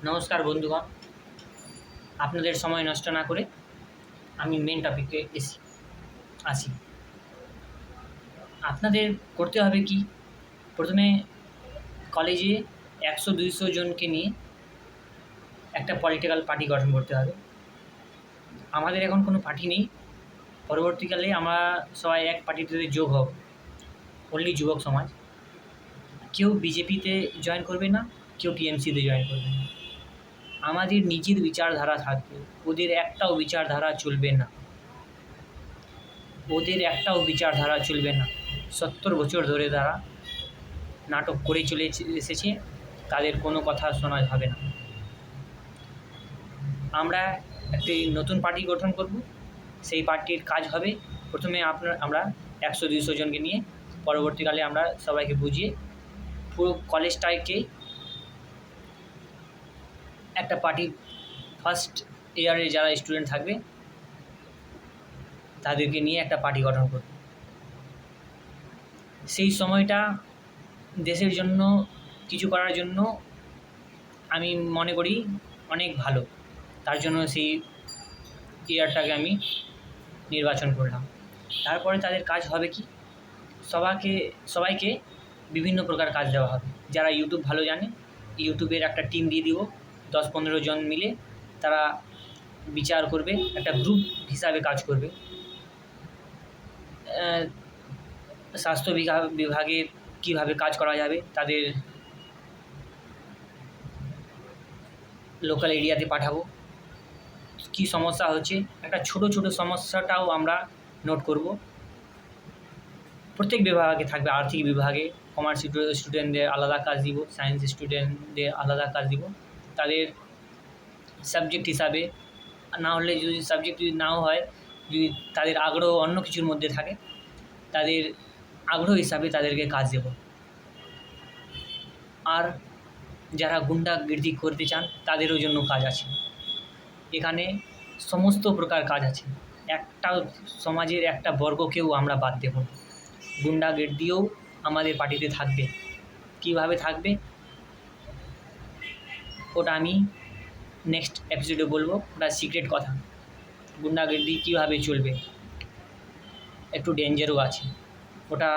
নমস্কার বন্ধুগণ, আপনাদের সময় নষ্ট না করে আমি মেন টপিকে আসি। আপনাদের করতে হবে কি, প্রথমে কলেজে 100-200 জনকে নিয়ে একটা পলিটিক্যাল পার্টি গঠন করতে হবে। আমাদের এখন কোনো পার্টি নেই, পরবর্তীকালে আমরা সবাই এক পার্টিতে যোগ হব, অনলি যুবক সমাজ। কেউ বিজেপিতে জয়েন করবে না, কেউ টিএমসিতে জয়েন করবে না। আমাদের নিজের বিচারধারা থাকবে, ওদের একটাও বিচারধারা চলবে না। 70 বছর ধরে তারা নাটক করে চলে এসেছে, তাদের কোনো কথা শোনা হবে না। আমরা একটি নতুন পার্টি গঠন করব। সেই পার্টির কাজ হবে, প্রথমে আমরা 100-200 জনকে নিয়ে পরবর্তীকালে আমরা সবাইকে বুঝিয়ে পুরো কলেজটাকে একটা পার্টি, ফার্স্ট ইয়ারে যারা স্টুডেন্ট থাকবে তাদেরকে নিয়ে একটা পার্টি গঠন করব। সেই সময়টা দেশের জন্য কিছু করার জন্য আমি মনে করি অনেক ভালো। তার জন্য সেই ইয়ারটাকে আমি নির্বাচন করলাম। তারপরে তাদের কাজ হবে কি, সবাইকে বিভিন্ন প্রকার কাজ দেওয়া হবে। যারা ইউটিউব ভালো জানে, ইউটিউবের একটা টিম দিয়ে দিব, 10-15 জন মিলে তারা বিচার করবে, একটা গ্রুপ হিসাবে কাজ করবে। স্বাস্থ্য বিভাগে কীভাবে কাজ করা যাবে, তাদের লোকাল এরিয়াতে পাঠাবো। কী সমস্যা হচ্ছে, একটা ছোট সমস্যাটাও আমরা নোট করব। প্রত্যেক বিভাগে থাকবে, আর্থিক বিভাগে কমার্স স্টুডেন্টদের আলাদা কাজ দিব, সায়েন্স স্টুডেন্টদের আলাদা কাজ দিব। তাদের সাবজেক্ট হিসাবে না হলে, যদি সাবজেক্ট যদি নাও হয়, যদি তাদের আগ্রহ অন্য কিছুর মধ্যে থাকে, তাদের আগ্রহ হিসাবে তাদেরকে কাজ দেব। আর যারা গুন্ডাগির্দি করতে চান তাদেরও জন্য কাজ আছে। এখানে সমস্ত প্রকার কাজ আছে, একটা সমাজের একটা বর্গকেও আমরা বাদ দেব না। গুন্ডাগির্দিও আমাদের পার্টিতে থাকবে। কীভাবে থাকবে ওটা আমি নেক্সট এপিসোডে বলবো, ওটা সিক্রেট কথা। গুন্ডাগির্দি কীভাবে চলবে, একটু ডেঞ্জারও আছে, ওটা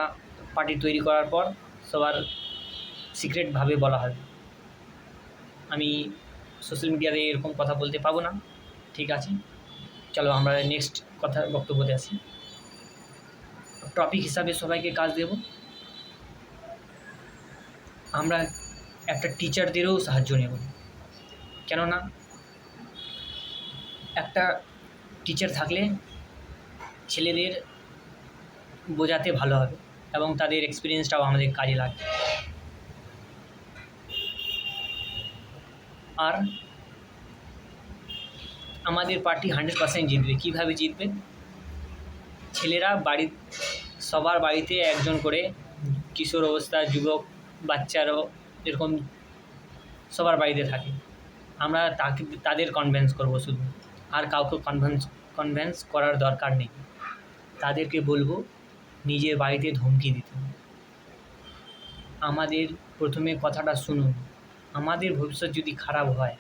পার্টি তৈরি করার পর সবার সিক্রেটভাবে বলা হবে। আমি সোশ্যাল মিডিয়াতে এরকম কথা বলতে পারবো না, ঠিক আছে? চলো আমরা নেক্সট বক্তব্যতে আসি। টপিক হিসাবে সবাইকে কাজ দেব। আমরা একটা টিচারদেরও সাহায্য নেব, কেননা একটা টিচার থাকলে ছেলেদের বোঝাতে ভালো হবে এবং তাদের এক্সপিরিয়েন্সটাও আমাদের কাজে লাগবে। আর আমাদের পার্টি 100% জিতবে। কীভাবে জিতবে? ছেলেরা সবার বাড়িতে একজন করে, কিশোর অবস্থা, যুবক, বাচ্চারাও এরকম সবার বাড়িতে থাকে। আমরা তাদের কনভিন্স করব শুধু, আর কাউকে কনভিন্স করার দরকার নেই। তাদেরকে বলবো নিজের বাড়িতে ধমকি দিতে। আমাদের প্রথমে কথাটা শুনুন, আমাদের ভবিষ্যৎ যদি খারাপ হয়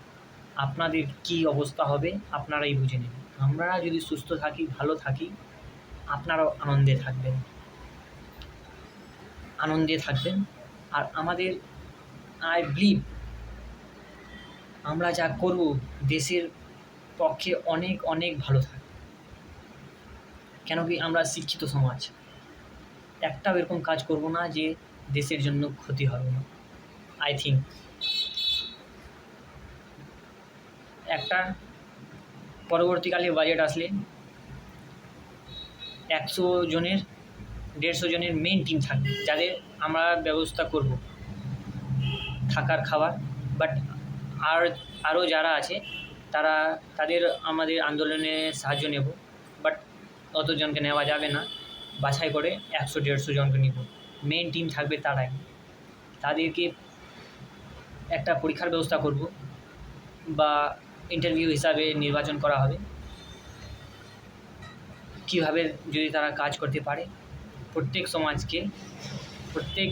আপনাদের কি অবস্থা হবে আপনারাই বুঝে নেবেন। আমরা যদি সুস্থ থাকি, ভালো থাকি, আপনারাও আনন্দে থাকবেন। আর আমাদের আই বিলিভ আমরা যা করব দেশের পক্ষে অনেক অনেক ভালো থাকবে। কেন কি আমরা শিক্ষিত সমাজ, একটাও এরকম কাজ করব না যে দেশের জন্য ক্ষতি হবে না। আই থিঙ্ক একটা পরবর্তীকালে বাজেট আসলে 100-150 জনের মেন টিম থাকবে, যাদের আমরা ব্যবস্থা করব থাকার, খাবার। বাট আরও যারা আছে তাদের আমাদের আন্দোলনে সাহায্য নেব। বাট অতজনকে নেওয়া যাবে না, বাছাই করে 100-150 জনকে নিব। মেন টিম থাকবে তারাই। তাদেরকে একটা পরীক্ষার ব্যবস্থা করব বা ইন্টারভিউ হিসাবে নির্বাচন করা হবে। কীভাবে যদি তারা কাজ করতে পারে, প্রত্যেক সমাজকে প্রত্যেক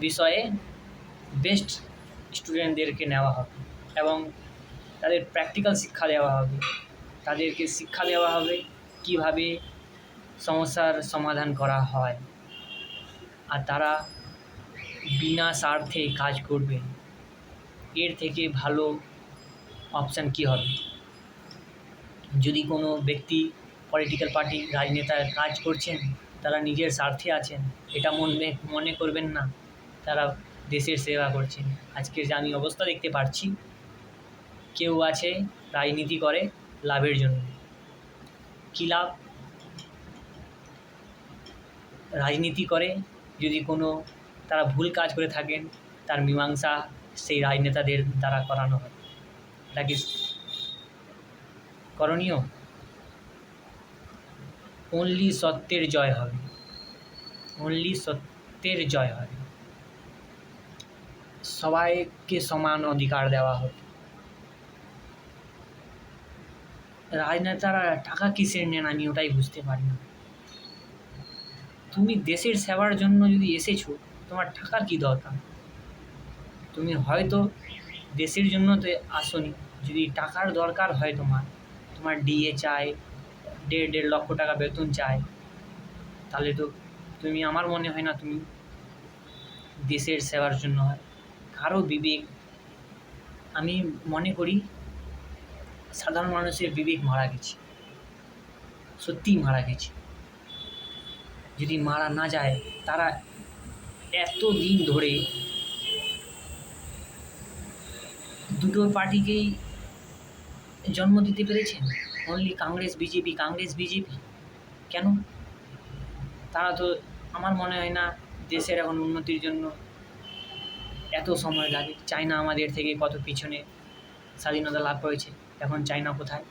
বিষয়ে বেস্ট স্টুডেন্টদেরকে নেওয়া হবে। এবং তাদের প্র্যাকটিক্যাল শিক্ষা দেওয়া হবে, তাদেরকে শিক্ষা দেওয়া হবে কীভাবে সমস্যার সমাধান করা হয়, আর তারা বিনা স্বার্থে কাজ করবে। এর থেকে ভালো অপশান কী হবে? যদি কোনো ব্যক্তি পলিটিক্যাল পার্টি রাজনেতার কাজ করছেন, তারা নিজের স্বার্থে আছেন, এটা মনে করবেন না তারা দেশের সেবা করছেন। আজকের যে আমি অবস্থা দেখতে পাচ্ছি, কেউ আছে রাজনীতি করে লাভের জন্য। কী লাভ? রাজনীতি করে যদি কোনো তারা ভুল কাজ করে থাকেন, তার মীমাংসা সেই রাজনেতাদের দ্বারা করানো হয়। এটা কি করণীয়? অনলি সত্যের জয় হবে, অনলি সত্যের জয় হবে। সবাইকে সমান অধিকার দেওয়া হবে। রাজনেতারা টাকা কিসের নেন আমি ওটাই বুঝতে পারি না। তুমি দেশের সেবার জন্য যদি এসেছো, তোমার টাকার কী দরকার? তুমি হয়তো দেশের জন্য তো আসোনি। যদি টাকার দরকার হয় তোমার ডিএ চাই, 1.5 লক্ষ টাকা বেতন চাই, তাহলে তো তুমি, আমার মনে হয় না তুমি দেশের সেবার জন্য হয়। কারো বিবেক, আমি মনে করি সাধারণ মানুষের বিবেক মারা গেছে, সত্যিই মারা গেছে। যদি মারা না যায়, তারা এত দিন ধরে দুটো পার্টিকেই জন্ম দিতে পেরেছেন, only Congress BJP, Congress BJP. কেন? তারা তো, আমার মনে হয় না দেশের এখন উন্নতির জন্য এত সময় লাগে। চায়না আমাদের থেকে কত পিছনে স্বাধীনতা লাভ করেছে, এখন চায়না কোথায়?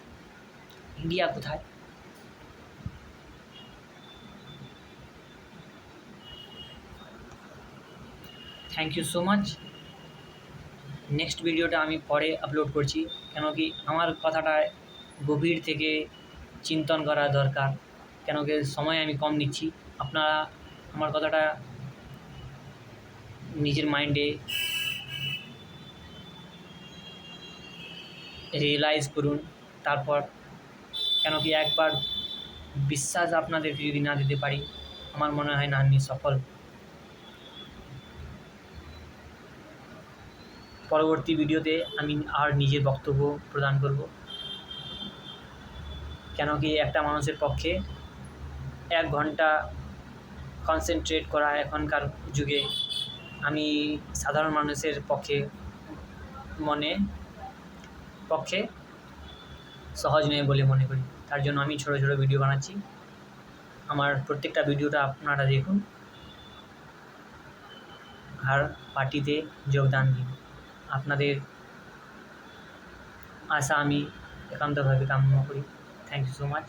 ইন্ডিয়া কোথায়? Thank you so much. Next ভিডিওটা আমি পরে আপলোড করছি, কেন কি আমার কথাটা গভীর থেকে চিন্তন করা দরকার, কেন কি সময় আমি কম নিচ্ছি। আপনারা আমার কথাটা নিজের মাইন্ডে রিয়েলাইজ করুন, তারপর, কেন কি একবার বিশ্বাস আপনাদেরকে যদি না দিতে পারি, আমার মনে হয় না আমি সফল। পরবর্তী ভিডিওতে আমি আর নিজের বক্তব্য প্রদান করব, কেন কি একটা মানুষের পক্ষে 1 ঘন্টা কনসেন্ট্রেট করা এখনকার যুগে আমি সাধারণ মানুষের পক্ষে সহজ নয় বলে মনে করি। তার জন্য আমি ছোটো ছোটো ভিডিও বানাচ্ছি। আমার প্রত্যেকটা ভিডিওটা আপনারা দেখুন আর পার্টিতে যোগদান দিন। আপনাদের আশা আমি একান্তভাবে কামনা করি। Thank you so much.